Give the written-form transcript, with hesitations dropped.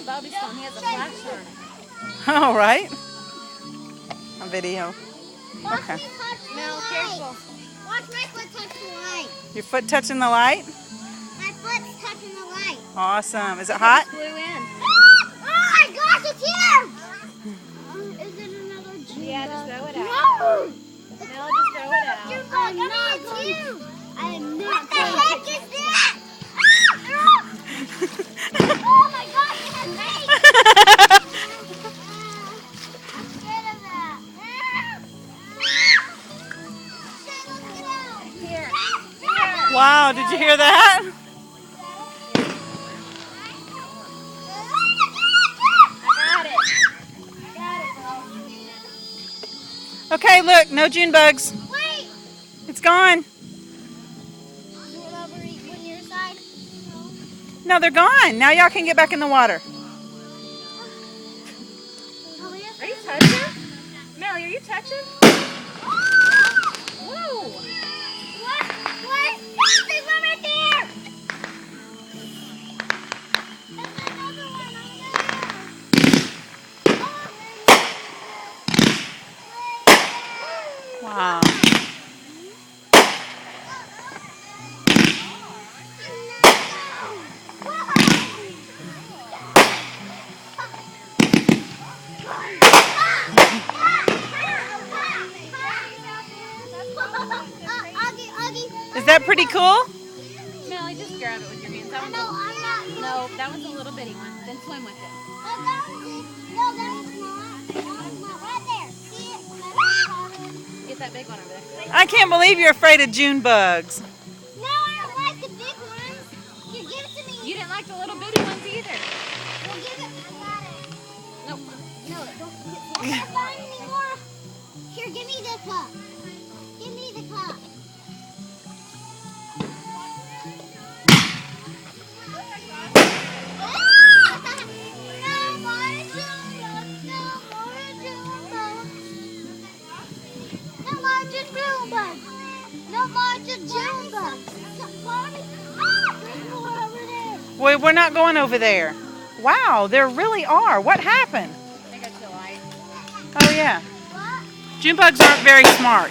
me Bobby's phone. He has a flash on it. All right. A video. Watch Okay. me touch the Mel, light. careful. Watch my foot touch the light. Your foot touching the light? My foot's touching the light. Awesome. Is it hot? Flew in. Oh my gosh, it's here! Is it another June Yeah, just bug? throw it out. No! Mel, just throw it out. June bug, it's you! I'm not What the heck is that? Oh my gosh, it has legs! I'm scared of that. Here. Wow, did you hear that? I got it. Okay, look, no June bugs. Wait! It's gone. Is it over on your side? No, they're gone. Now y'all can get back in the water. Are you touching? Melly, are you touching? Whoa. What? What? There's one right there! There's another one over there. Wow. Is that pretty cool? Melly, just grab it with your hands. That one's No, I'm not. no, that one's a little bitty one. Then swim with it. No, that one's not. That one's not. Right there. See it? Get that big one over there. I can't believe you're afraid of June bugs. No, I don't like the big ones. Here, give it to me. You didn't like the little bitty ones either. Well, give it. I got it. Nope. No, don't. I can't find any more. Here, give me the cup. Give me the cup. Well, we're not going over there. Wow, there really are. What happened? I got your light. Oh, yeah. June bugs aren't very smart.